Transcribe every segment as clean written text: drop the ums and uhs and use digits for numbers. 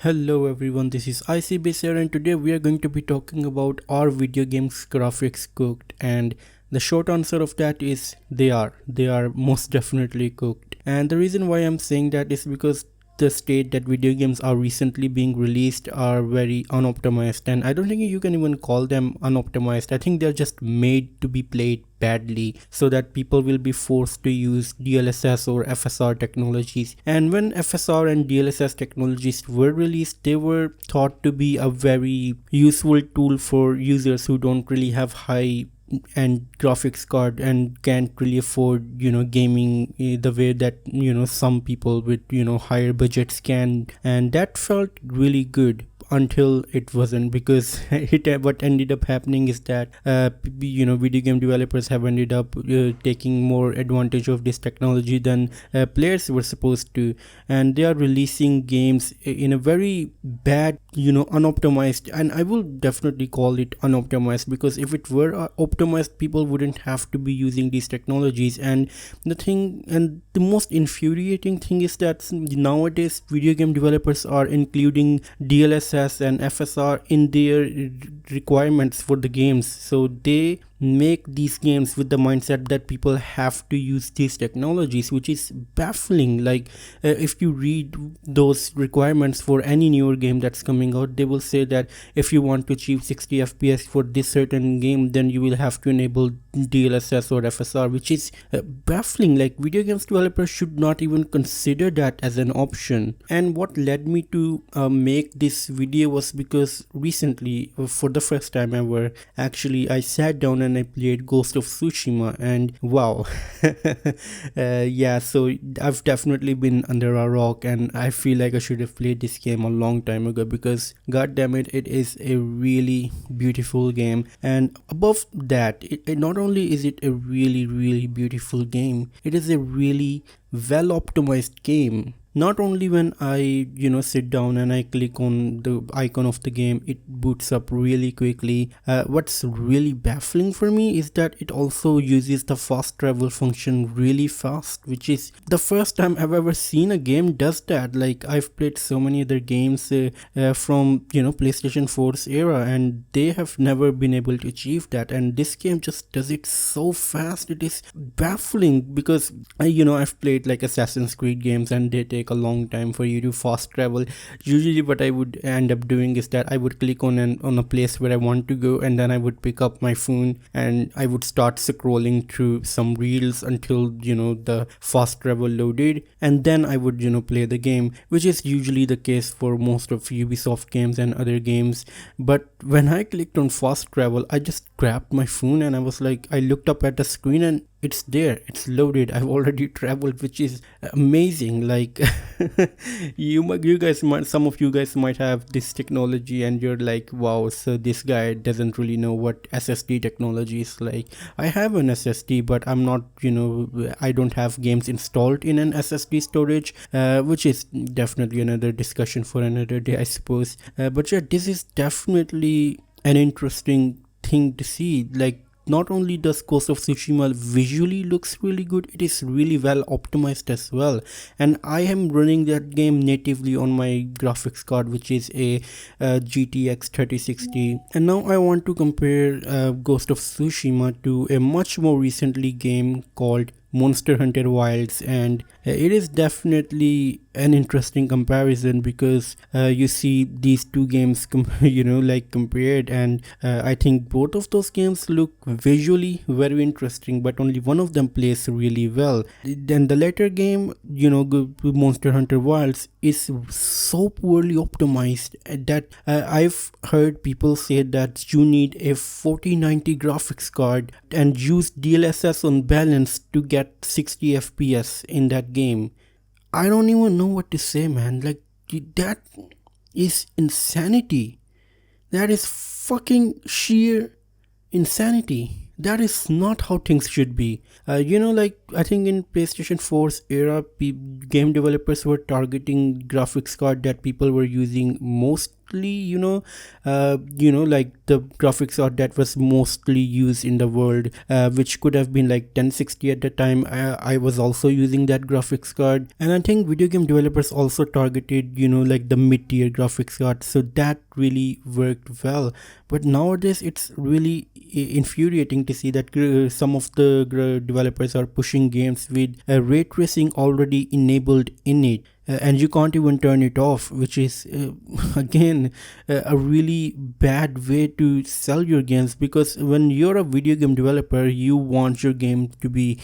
Hello everyone, this is IC here and today we are going to be talking about are video games graphics cooked, and the short answer of that is they are most definitely cooked. And the reason why I'm saying that is because the state that video games are recently being released are very unoptimized, and I don't think you can even call them unoptimized. I think they're just made to be played badly so that people will be forced to use DLSS or FSR technologies. And when FSR and DLSS technologies were released, they were thought to be a very useful tool for users who don't really have high and graphics card and can't really afford gaming the way that some people with higher budgets can. And that felt really good until it wasn't, because what ended up happening is that video game developers have ended up taking more advantage of this technology than players were supposed to, and they are releasing games in a very bad, unoptimized, and I will definitely call it unoptimized, because if it were optimized, people wouldn't have to be using these technologies. And the most infuriating thing is that nowadays video game developers are including DLSS and FSR in their requirements for the games, so they make these games with the mindset that people have to use these technologies, which is baffling. Like, if you read those requirements for any newer game that's coming out, they will say that if you want to achieve 60 fps for this certain game, then you will have to enable DLSS or FSR, which is baffling. Like, video games developers should not even consider that as an option. And what led me to make this video was because recently, for the first time ever, actually I sat down and I played Ghost of Tsushima, and wow. Yeah, so I've definitely been under a rock, and I feel like I should have played this game a long time ago, because god damn it, it is a really beautiful game. And above that, it not only is it a really beautiful game, it is a really well optimized game. Not only when I sit down and I click on the icon of the game, it boots up really quickly. What's really baffling for me is that it also uses the fast travel function really fast, which is the first time I've ever seen a game does that. Like, I've played so many other games from PlayStation 4's era, and they have never been able to achieve that, and this game just does it so fast. It is baffling, because I've played like Assassin's Creed games, and they take a long time for you to fast travel. Usually what I would end up doing is that I would click on a place where I want to go, and then I would pick up my phone and I would start scrolling through some reels until the fast travel loaded, and then I would play the game, which is usually the case for most of Ubisoft games and other games. But when I clicked on fast travel, I just grabbed my phone and I looked up at the screen, and it's there, it's loaded, I've already traveled, which is amazing. Like, some of you guys might have this technology and you're like, wow, so this guy doesn't really know what SSD technology is like. I have an SSD, but I'm not, I don't have games installed in an SSD storage, which is definitely another discussion for another day, I suppose. But yeah, this is definitely an interesting thing to see. Like, not only does Ghost of Tsushima visually looks really good, it is really well optimized as well. And I am running that game natively on my graphics card, which is a GTX 3060. And now I want to compare Ghost of Tsushima to a much more recently game called Monster Hunter Wilds, and it is definitely an interesting comparison, because you see these two games compared, and I think both of those games look visually very interesting, but only one of them plays really well. Then the latter game, Monster Hunter Wilds, is so poorly optimized that I've heard people say that you need a 4090 graphics card and use DLSS on balance to get 60 fps in that game. I don't even know what to say, man. Like, that is insanity. That is fucking sheer insanity. That is not how things should be. Like I think in PlayStation 4's era, game developers were targeting graphics card that people were using mostly. Like the graphics card that was mostly used in the world, which could have been like 1060 at the time. I was also using that graphics card, and I think video game developers also targeted, like the mid-tier graphics card. So that really worked well. But nowadays it's really infuriating to see that some of the developers are pushing games with ray tracing already enabled in it, and you can't even turn it off, which is again a really bad way to sell your games, because when you're a video game developer you want your game to be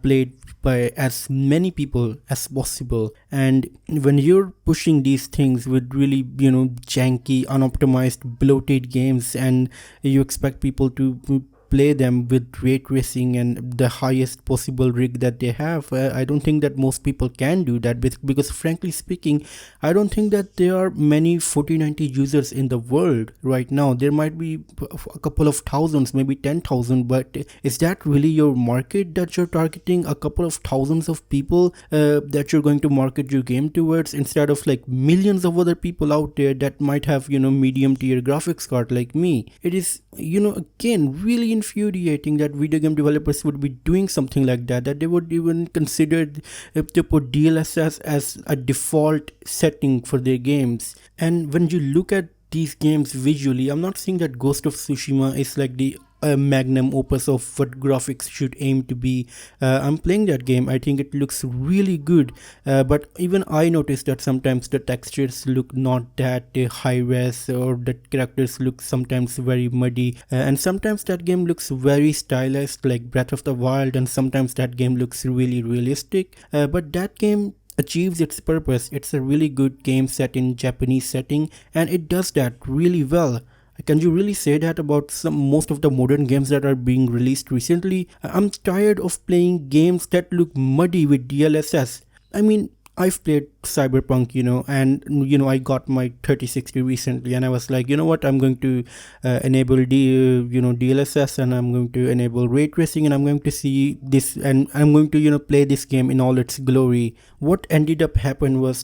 played by as many people as possible. And when you're pushing these things with really janky, unoptimized, bloated games, and you expect people to play them with ray tracing and the highest possible rig that they have, I don't think that most people can do that, because frankly speaking, I don't think that there are many 4090 users in the world right now. There might be a couple of thousands, maybe 10,000, but is that really your market that you're targeting? A couple of thousands of people that you're going to market your game towards, instead of like millions of other people out there that might have medium tier graphics card like me. It is again really infuriating that video game developers would be doing something like that they would even consider to put DLSS as a default setting for their games. And when you look at these games visually, I'm not saying that Ghost of Tsushima is like the magnum opus of what graphics should aim to be. I'm playing that game, I think it looks really good, but even I noticed that sometimes the textures look not that high res, or the characters look sometimes very muddy, and sometimes that game looks very stylized like Breath of the Wild, and sometimes that game looks really realistic, but that game achieves its purpose. It's a really good game set in Japanese setting, and it does that really well. Can you really say that about most of the modern games that are being released recently? I'm tired of playing games that look muddy with DLSS. I mean, I've played Cyberpunk, and I got my 3060 recently, and I was like, what, I'm going to enable DLSS, and I'm going to enable ray tracing, and I'm going to see this, and I'm going to play this game in all its glory. What ended up happening was,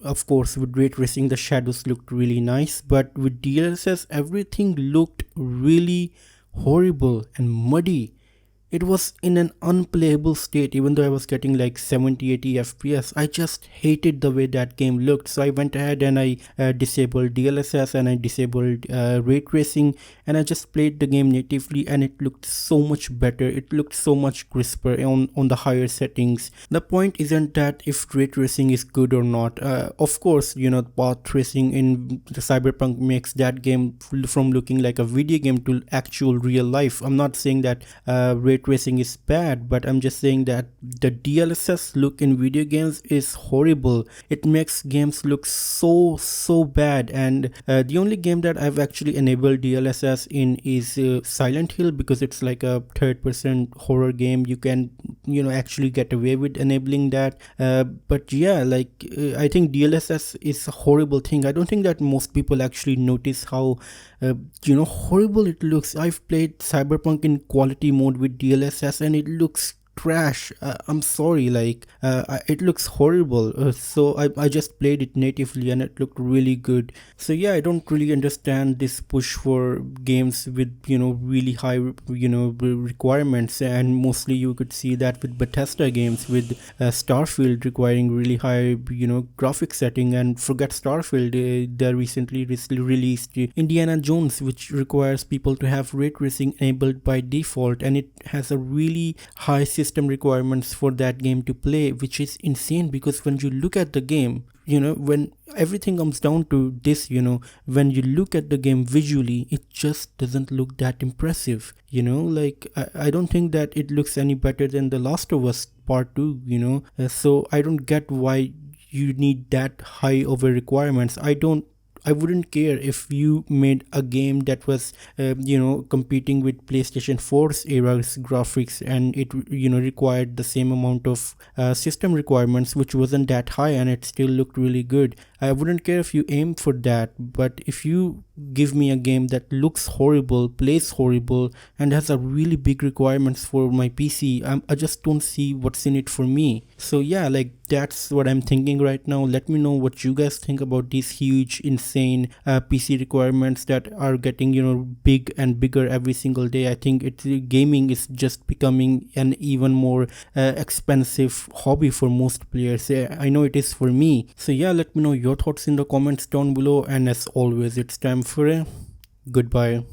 of course, with ray tracing the shadows looked really nice, but with DLSS everything looked really horrible and muddy. It was in an unplayable state, even though I was getting like 70-80 FPS. I just hated the way that game looked. So I went ahead and I disabled DLSS, and I disabled ray tracing, and I just played the game natively, and it looked so much better. It looked so much crisper on the higher settings. The point isn't that if ray tracing is good or not. Of course, path tracing in the Cyberpunk makes that game from looking like a video game to actual real life. I'm not saying that ray tracing is bad, but I'm just saying that the DLSS look in video games is horrible. It makes games look so bad, and the only game that I've actually enabled DLSS in is Silent Hill, because it's like a third-person horror game. You can actually get away with enabling that, but yeah, like I think DLSS is a horrible thing. I don't think that most people actually notice how horrible it looks. I've played Cyberpunk in quality mode with DLSS, and it looks trash. I'm sorry, like it looks horrible. So I just played it natively, and it looked really good. So yeah, I don't really understand this push for games with really high requirements, and mostly you could see that with Bethesda games, with Starfield requiring really high graphic setting. And forget Starfield, they recently released Indiana Jones, which requires people to have ray tracing enabled by default, and it has a really high system requirements for that game to play, which is insane. Because when you look at the game, when everything comes down to this, when you look at the game visually, it just doesn't look that impressive. Like I don't think that it looks any better than The Last of Us Part 2. So I don't get why you need that high over requirements. I don't I wouldn't care if you made a game that was competing with PlayStation 4's era's graphics, and it required the same amount of system requirements, which wasn't that high, and it still looked really good. I wouldn't care if you aim for that, but if you give me a game that looks horrible, plays horrible, and has a really big requirements for my PC, I just don't see what's in it for me. So yeah, like that's what I'm thinking right now. Let me know what you guys think about these huge, insane PC requirements that are getting big and bigger every single day. I think gaming is just becoming an even more expensive hobby for most players. I know it is for me. So yeah, let me know your thoughts in the comments down below, and as always, it's time for a goodbye.